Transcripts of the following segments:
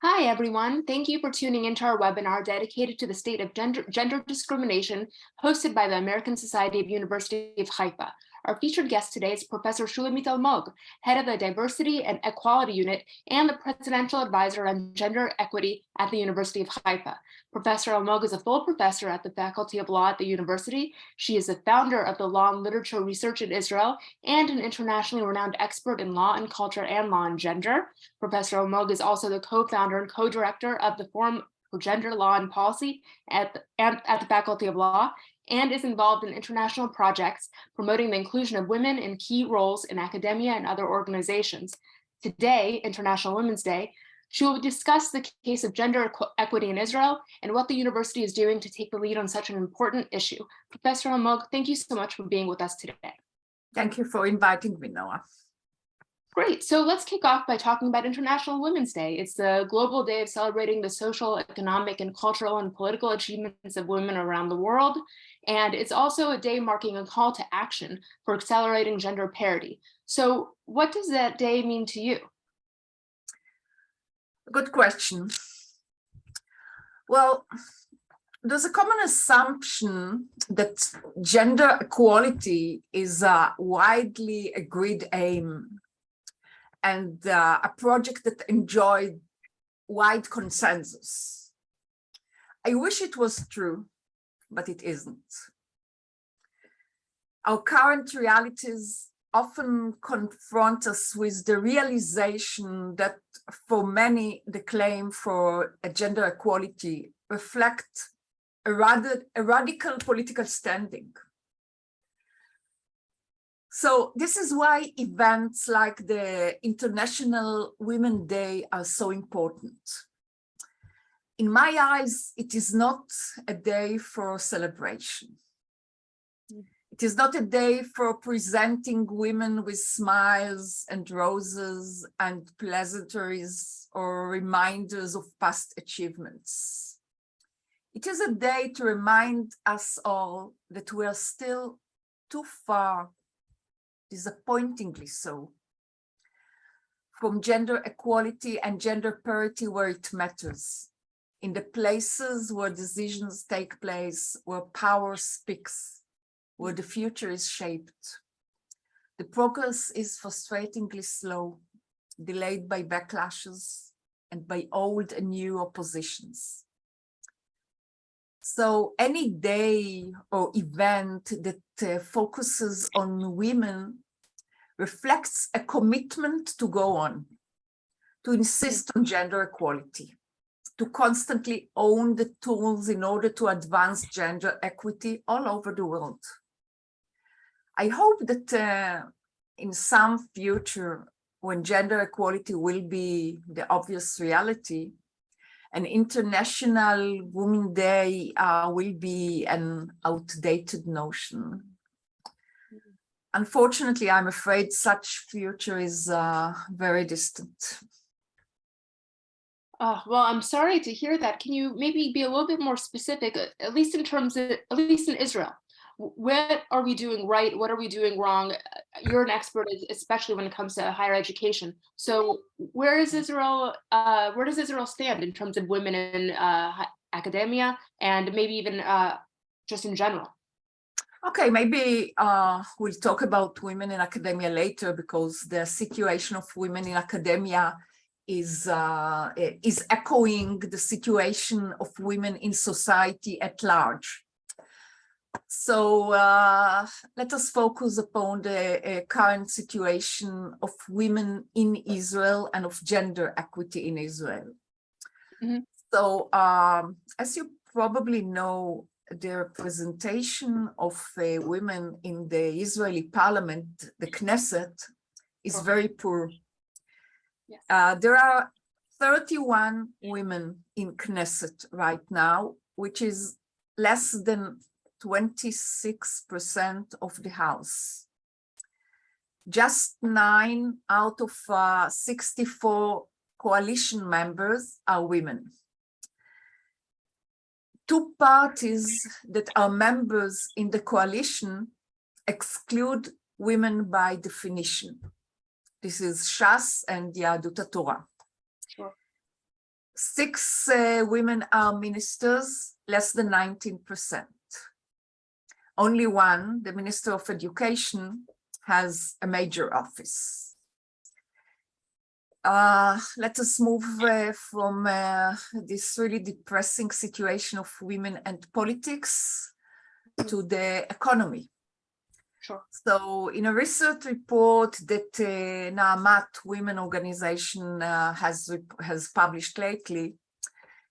Hi, everyone. Thank you for tuning into our webinar dedicated to the state of gender discrimination, hosted by the American Society of University of Haifa. Our featured guest today is Professor Shulamit Almog, head of the Diversity and Equality Unit and the Presidential Advisor on Gender Equity at the University of Haifa. Professor Almog is a full professor at the Faculty of Law at the university. She is the founder of the Law and Literature Research in Israel and an internationally renowned expert in law and culture and law and gender. Professor Almog is also the co-founder and co-director of the Forum for Gender Law and Policy at the Faculty of Law, and is involved in international projects promoting the inclusion of women in key roles in academia and other organizations. Today, International Women's Day, she will discuss the case of gender equity in Israel and what the university is doing to take the lead on such an important issue. Professor Almog, thank you so much for being with us today. Thank you for inviting me, Noah. Great. So let's kick off by talking about International Women's Day. It's the global day of celebrating the social, economic, and cultural and political achievements of women around the world. And it's also a day marking a call to action for accelerating gender parity. So what does that day mean to you? Good question. Well, there's a common assumption that gender equality is a widely agreed aim and a project that enjoyed wide consensus. I wish it was true, but it isn't. Our current realities often confront us with the realization that for many, the claim for a gender equality reflect a radical political standing. So this is why events like the International Women's Day are so important. In my eyes, it is not a day for celebration. It is not a day for presenting women with smiles and roses and pleasantries or reminders of past achievements. It is a day to remind us all that we are still too far, disappointingly so, from gender equality and gender parity where it matters, in the places where decisions take place, where power speaks, where the future is shaped. The progress is frustratingly slow, delayed by backlashes and by old and new oppositions. So any day or event that focuses on women reflects a commitment to go on, to insist on gender equality, to constantly own the tools in order to advance gender equity all over the world. I hope that in some future, when gender equality will be the obvious reality, an International Women's Day will be an outdated notion. Unfortunately, I'm afraid such future is very distant. Well, I'm sorry to hear that. Can you maybe be a little bit more specific, at least in terms of, at least in Israel? What are we doing right? What are we doing wrong? You're an expert, especially when it comes to higher education. So where is Israel? Where does Israel stand in terms of women in academia and maybe even just in general? Okay, maybe we'll talk about women in academia later, because the situation of women in academia is echoing the situation of women in society at large. So let us focus upon the current situation of women in Israel and of gender equity in Israel. Mm-hmm. So as you probably know, the representation of women in the Israeli parliament, the Knesset, is very poor. Yes. There are 31 women in Knesset right now, which is less than 26% of the House. Just 9 out of 64 coalition members are women. 2 parties that are members in the coalition exclude women by definition. This is Shas and Yahadut HaTorah. Sure. 6 women are ministers, less than 19%. Only one, the Minister of Education, has a major office. Let us move from this really depressing situation of women and politics to the economy. Sure. So in a research report that Naamat Women Organization has published lately,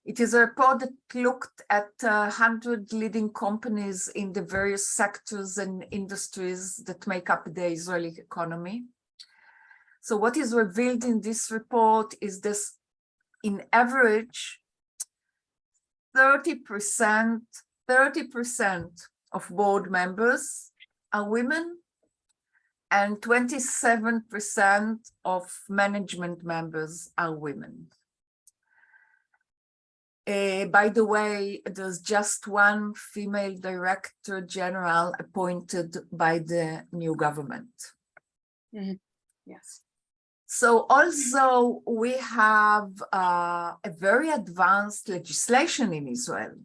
it is a report that looked at 100 leading companies in the various sectors and industries that make up the Israeli economy. So what is revealed in this report is this, in average, 30% of board members are women, and 27% of management members are women. By the way, there's just one female director general appointed by the new government. Mm-hmm. Yes. So although we have a very advanced legislation in Israel,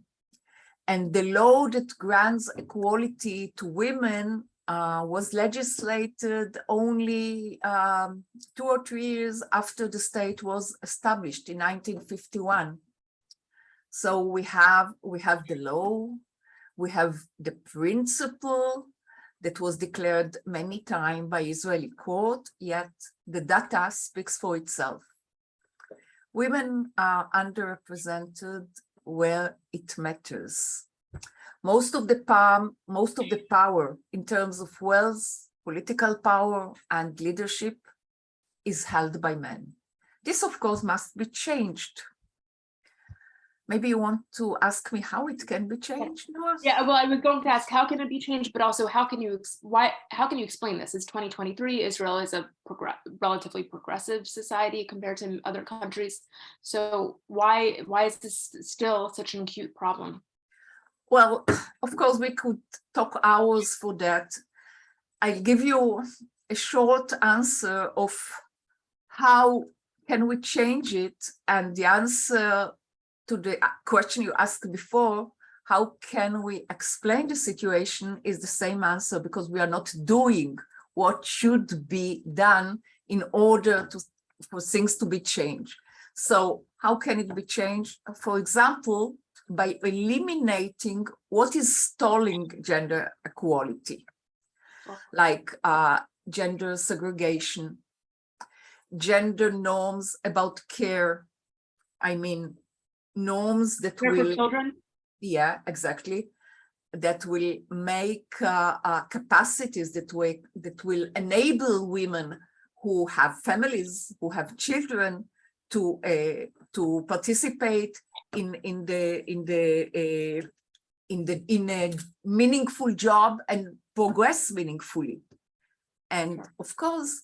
and the law that grants equality to women was legislated only 2 or 3 years after the state was established in 1951. So we have the law, we have the principle that was declared many times by Israeli court, yet the data speaks for itself. Women are underrepresented where it matters. Most of the power in terms of wealth, political power, and leadership is held by men. This, of course, must be changed. Maybe you want to ask me how it can be changed, Noah? Yeah, well, I was going to ask how can it be changed, but also how can you explain this? It's 2023. Israel is a relatively progressive society compared to other countries. So why is this still such an acute problem? Well, of course, we could talk hours for that. I'll give you a short answer of how can we change it, and the answer to the question you asked before, how can we explain the situation, is the same answer, because we are not doing what should be done in order for things to be changed. So how can it be changed? For example, by eliminating what is stalling gender equality, like gender segregation, gender norms about care, I mean, norms that Care will, for children? Yeah, exactly, that will make capacities that will enable women who have families, who have children, to participate in a meaningful job and progress meaningfully. And of course,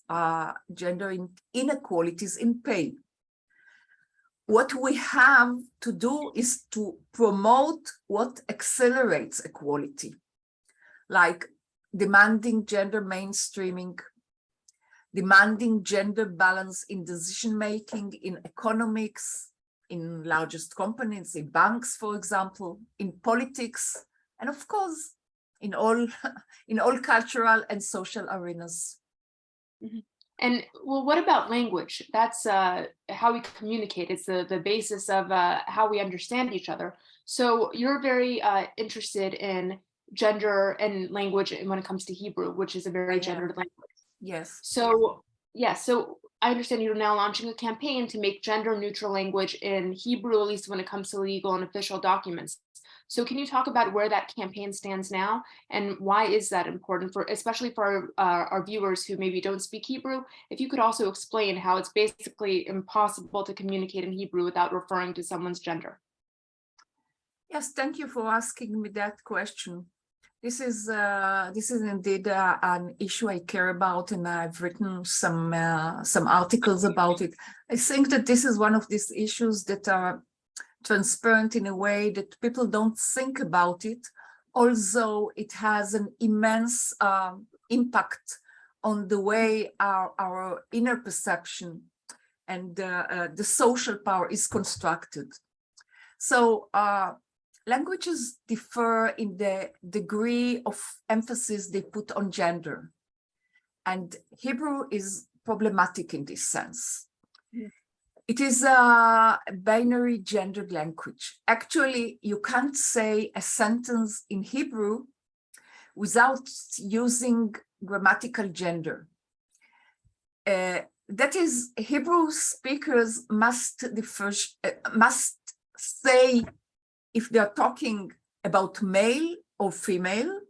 gender inequalities in pay. What we have to do is to promote what accelerates equality, like demanding gender mainstreaming, demanding gender balance in decision-making, in economics, in largest companies, in banks, for example, in politics, and of course, in all cultural and social arenas. Mm-hmm. And well, what about language? That's how we communicate. It's the basis of how we understand each other. So you're very interested in gender and language when it comes to Hebrew, which is a very gendered language. Yes. So so I understand you're now launching a campaign to make gender neutral language in Hebrew, at least when it comes to legal and official documents. So can you talk about where that campaign stands now, and why is that important, especially for our viewers who maybe don't speak Hebrew? If you could also explain how it's basically impossible to communicate in Hebrew without referring to someone's gender. Yes, thank you for asking me that question. This is indeed an issue I care about, and I've written some articles about it. I think that this is one of these issues that are transparent in a way that people don't think about it, although it has an immense impact on the way our inner perception and the social power is constructed. So languages differ in the degree of emphasis they put on gender. And Hebrew is problematic in this sense. It is a binary gendered language. Actually, you can't say a sentence in Hebrew without using grammatical gender. That is, Hebrew speakers must say if they are talking about male or female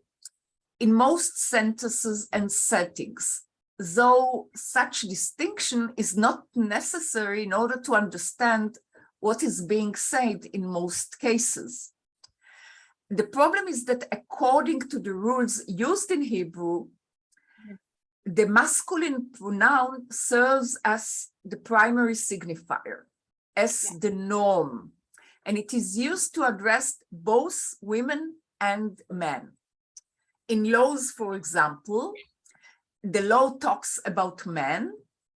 in most sentences and settings, though such distinction is not necessary in order to understand what is being said in most cases. The problem is that according to the rules used in Hebrew, the masculine pronoun serves as the primary signifier, as the norm, and it is used to address both women and men. In laws, for example, the law talks about men,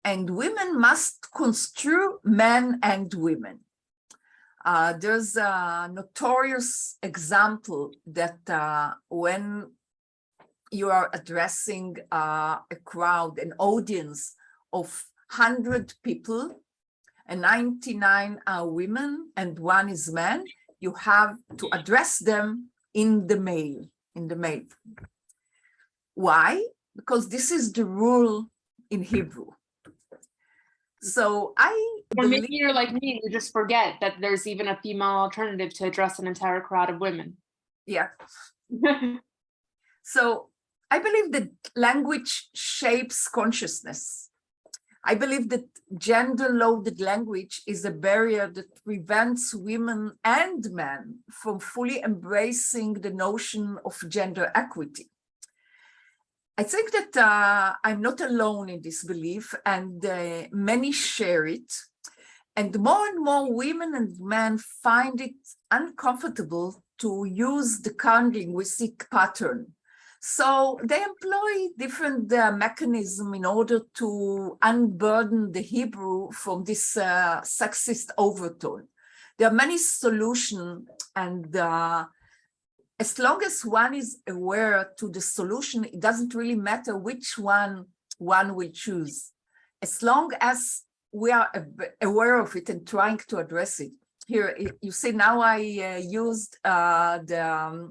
and women must construe men and women. There's a notorious example that when you are addressing a crowd, an audience of 100 people, and 99 are women and 1 is man, you have to address them in the male. Why? Because this is the rule in Hebrew. So or maybe you're like me, you just forget that there's even a female alternative to address an entire crowd of women. Yeah. So I believe that language shapes consciousness. I believe that gender-loaded language is a barrier that prevents women and men from fully embracing the notion of gender equity. I think that I'm not alone in this belief, and many share it. And more women and men find it uncomfortable to use the current linguistic pattern. So they employ different mechanisms in order to unburden the Hebrew from this sexist overtone. There are many solutions, and as long as one is aware to the solution, it doesn't really matter which one will choose. As long as we are aware of it and trying to address it. Here, you see, now I used the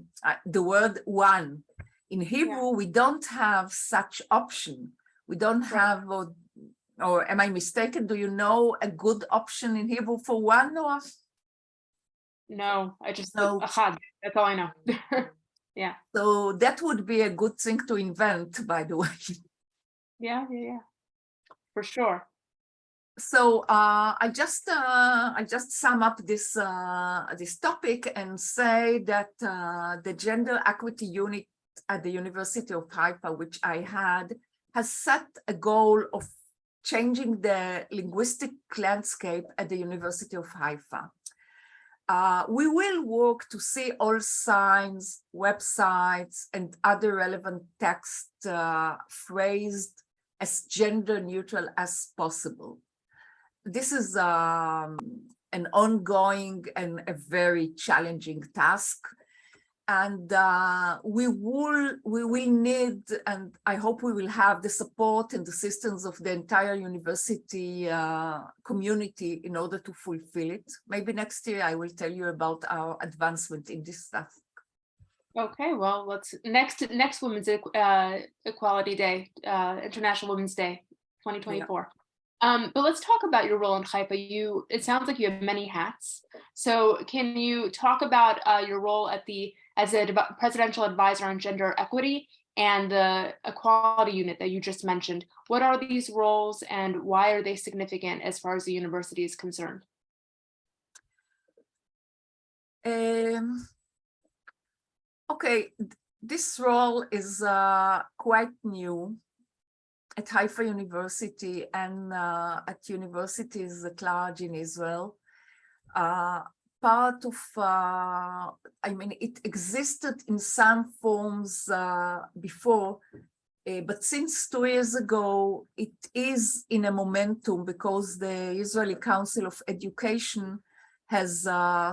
word one. In Hebrew, we don't have such option. We don't have, or am I mistaken? Do you know a good option in Hebrew for one, Noah? No, I just know achad. That's all I know. Yeah. So that would be a good thing to invent, by the way. Yeah, for sure. So I just sum up this topic and say that the gender equity unit at the University of Haifa, which I had, has set a goal of changing the linguistic landscape at the University of Haifa. We will work to see all signs, websites, and other relevant text phrased as gender neutral as possible. This is an ongoing and a very challenging task. And we will need, and I hope we will have the support and assistance of the entire university community in order to fulfill it. Maybe next year I will tell you about our advancement in this task. Okay, well, let's next Women's Equality Day, International Women's Day, 2024. Yeah. But let's talk about your role in Haifa. It sounds like you have many hats. So can you talk about your role as a presidential advisor on gender equity and the equality unit that you just mentioned? What are these roles and why are they significant as far as the university is concerned? Okay, this role is quite new at Haifa University and at universities at large in Israel. Part of, I mean, it existed in some forms before. But since 2 years ago, it is in a momentum because the Israeli Council of Education has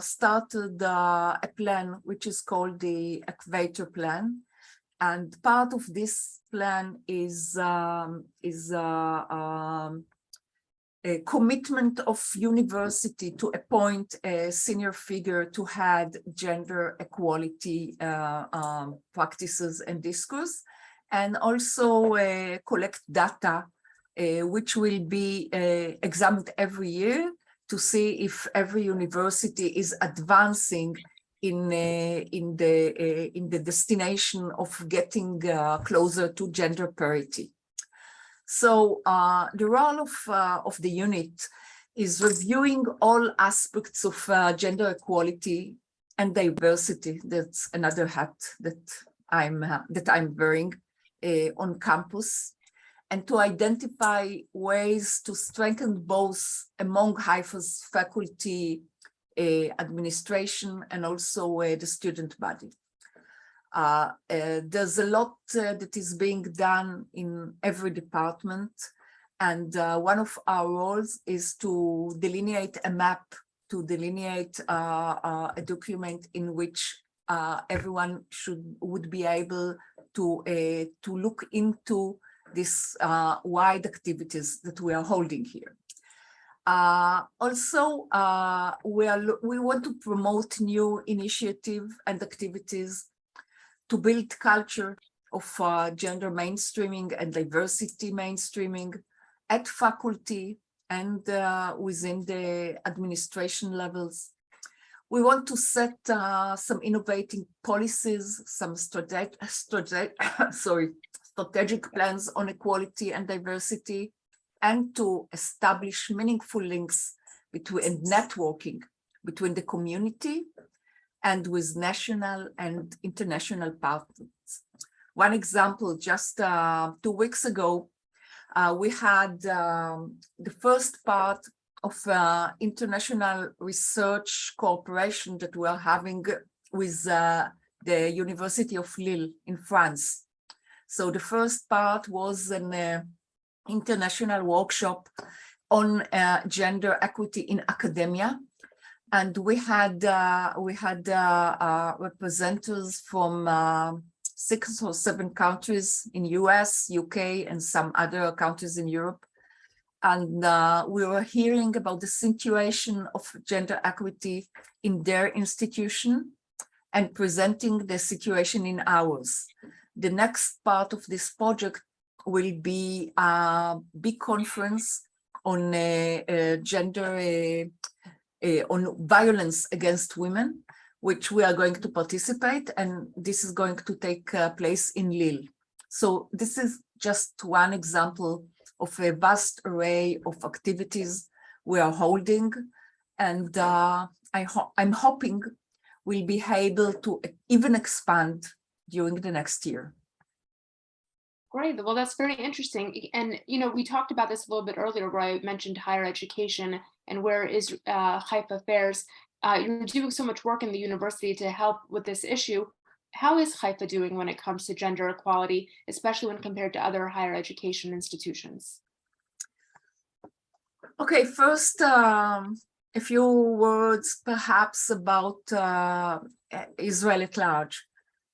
started a plan which is called the Equator Plan. And part of this plan is a commitment of university to appoint a senior figure to head gender equality practices and discourse, and also collect data which will be examined every year to see if every university is advancing in the destination of getting closer to gender parity. So the role of the unit is reviewing all aspects of gender equality and diversity. That's another hat that I'm wearing on campus, and to identify ways to strengthen both among Haifa's faculty, administration, and also the student body. There's a lot that is being done in every department, and one of our roles is to delineate a map, to delineate a document in which everyone would be able to look into these wide activities that we are holding here. Also, we want to promote new initiatives and activities to build culture of gender mainstreaming and diversity mainstreaming at faculty and within the administration levels. We want to set some innovating policies, some strategic plans on equality and diversity, and to establish meaningful links between networking between the community and with national and international partners. One example, just 2 weeks ago, we had the first part of international research cooperation that we are having with the University of Lille in France. So the first part was an international workshop on gender equity in academia. And we had representatives from 6 or 7 countries in US, UK, and some other countries in Europe. And we were hearing about the situation of gender equity in their institution and presenting the situation in ours. The next part of this project will be a big conference on on violence against women, which we are going to participate, and this is going to take place in Lille. So this is just one example of a vast array of activities we are holding, and I'm hoping we'll be able to even expand during the next year. Great. Well, that's very interesting. And, we talked about this a little bit earlier where I mentioned higher education and where is Haifa fares. You're doing so much work in the university to help with this issue. How is Haifa doing when it comes to gender equality, especially when compared to other higher education institutions? Okay, first, a few words perhaps about Israel at large.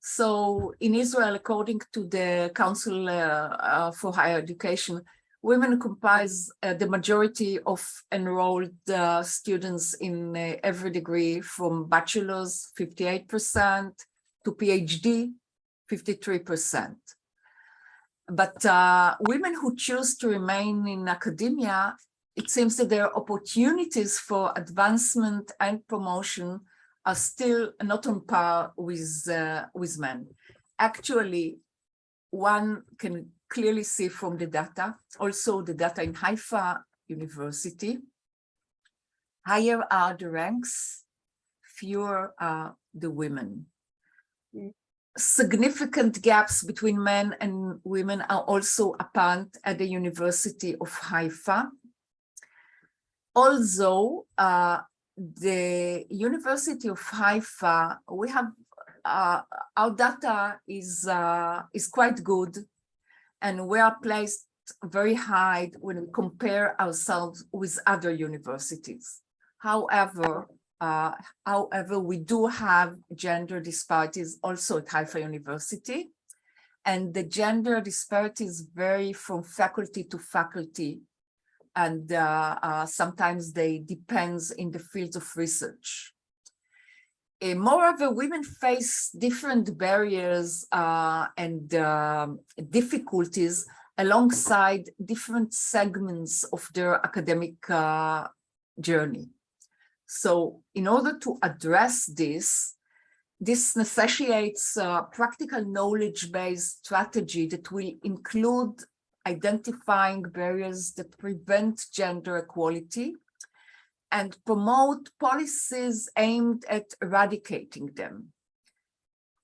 So in Israel, according to the Council for Higher Education, women comprise the majority of enrolled students in every degree, from bachelor's 58% to PhD 53%. But women who choose to remain in academia, it seems that their opportunities for advancement and promotion are still not on par with men. Actually, one can clearly see from the data, also the data in Haifa University, higher are the ranks, fewer are the women. Significant gaps between men and women are also apparent at the University of Haifa. Although the University of Haifa, we have our data is quite good, and we are placed very high when we compare ourselves with other universities. However, we do have gender disparities also at Haifa University, and the gender disparities vary from faculty to faculty, and sometimes they depends in the fields of research. Moreover, women face different barriers and difficulties alongside different segments of their academic journey. So in order to address this necessitates a practical knowledge-based strategy that will include identifying barriers that prevent gender equality and promote policies aimed at eradicating them.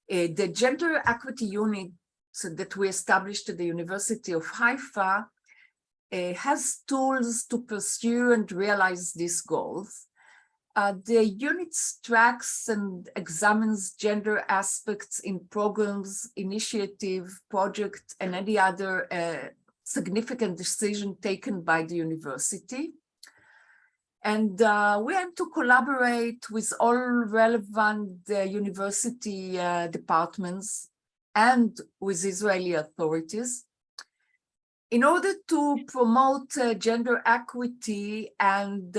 The Gender Equity Unit that we established at the University of Haifa has tools to pursue and realize these goals. The unit tracks and examines gender aspects in programs, initiative, project, and any other significant decision taken by the university. And we aim to collaborate with all relevant university departments and with Israeli authorities in order to promote gender equity and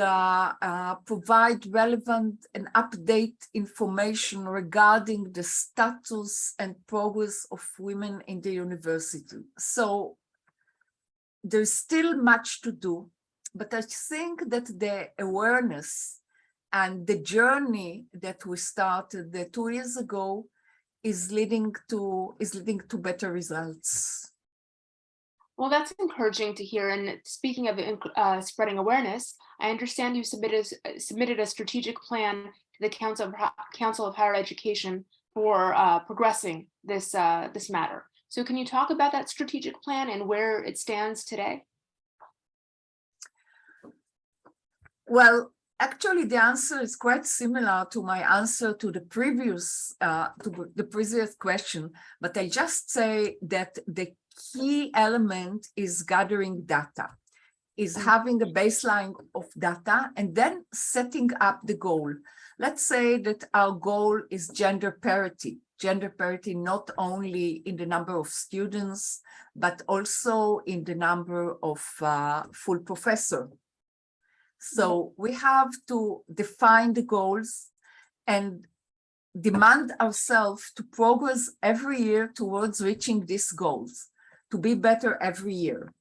provide relevant and update information regarding the status and progress of women in the university. So there's still much to do, but I think that the awareness and the journey that we started 2 years ago is leading to better results. Well, that's encouraging to hear. And speaking of spreading awareness, I understand you submitted a strategic plan to the Council of Higher Education for progressing this matter. So can you talk about that strategic plan and where it stands today? Well, actually, the answer is quite similar to my answer to the previous question, but I just say that the key element is gathering data, is having a baseline of data and then setting up the goal. Let's say that our goal is gender parity not only in the number of students, but also in the number of full professors. So we have to define the goals and demand ourselves to progress every year towards reaching these goals, to be better every year.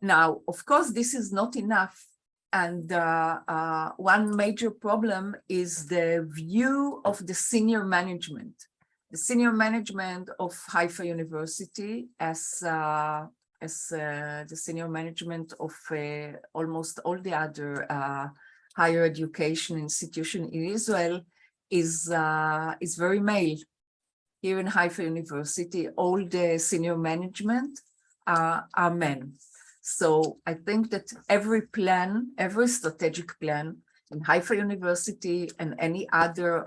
Now, of course, this is not enough. And one major problem is the view of the senior management. The senior management of Haifa University as the senior management of almost all the other higher education institutions in Israel is very male. Here in Haifa University, all the senior management are men. So I think that every strategic plan in Haifa University and any other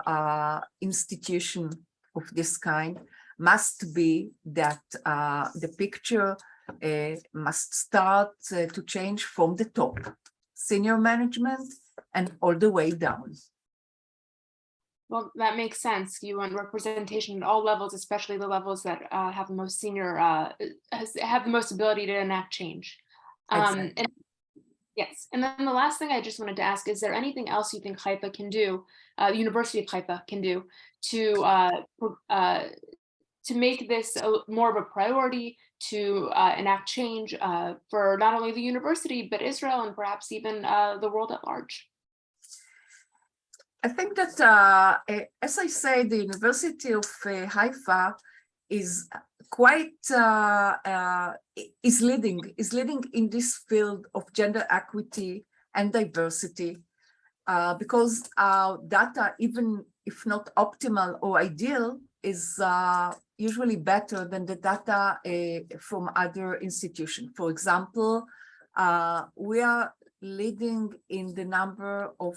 institution of this kind must be that the picture must start to change from the top, senior management, and all the way down. Well, that makes sense. You want representation at all levels, especially the levels that have the most have the most ability to enact change. Exactly. And yes, and then the last thing I just wanted to ask, is there anything else you think Haifa can do, University of Haifa can do to make this more of a priority, to enact change for not only the university, but Israel and perhaps even the world at large? I think that, as I say, the University of Haifa is quite is leading in this field of gender equity and diversity, because our data, even if not optimal or ideal, is usually better than the data from other institutions. For example, we are leading in the number of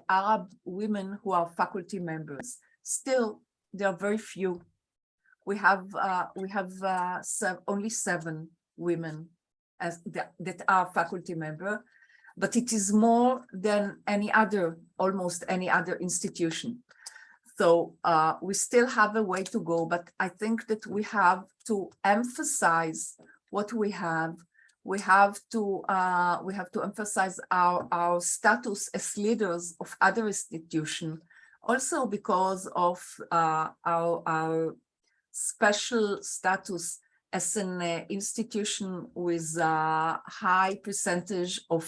Arab women who are faculty members. Still, there are very few. we have only 7 women that are faculty member, but it is more than almost any other institution. So we still have a way to go, but I think that we have to emphasize what we have. We have to emphasize our status as leaders of other institutions, also because of our special status as an institution with a high percentage of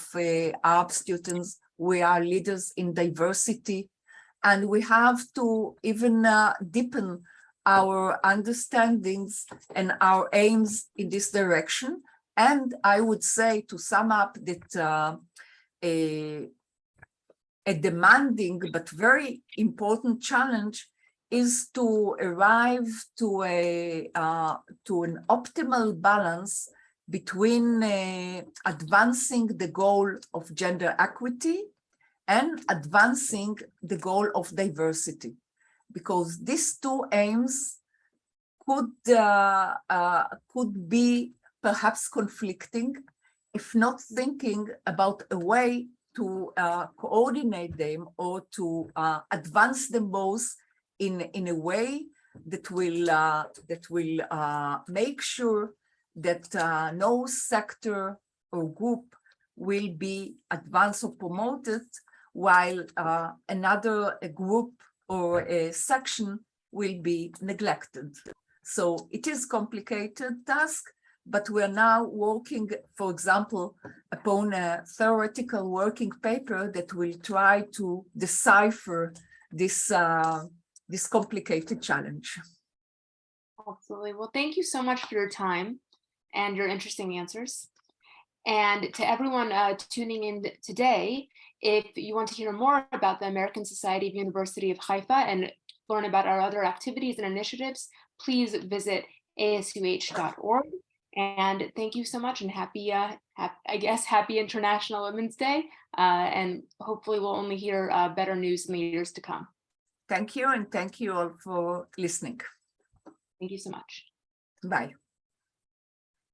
Arab students. We are leaders in diversity, and we have to even deepen our understandings and our aims in this direction. And I would say, to sum up, that a demanding but very important challenge is to arrive to an optimal balance between advancing the goal of gender equity and advancing the goal of diversity, because these 2 aims could be perhaps conflicting, if not thinking about a way to coordinate them or to advance them both in a way that will make sure that no sector or group will be advanced or promoted, while another group or a section will be neglected. So it is a complicated task, but we are now working, for example, upon a theoretical working paper that will try to decipher this complicated challenge. Absolutely. Well, thank you so much for your time and your interesting answers. And to everyone tuning in today, if you want to hear more about the American Society of University of Haifa and learn about our other activities and initiatives, please visit asuh.org. And thank you so much, and happy International Women's Day. And hopefully we'll only hear better news in the years to come. Thank you, and thank you all for listening. Thank you so much. Bye.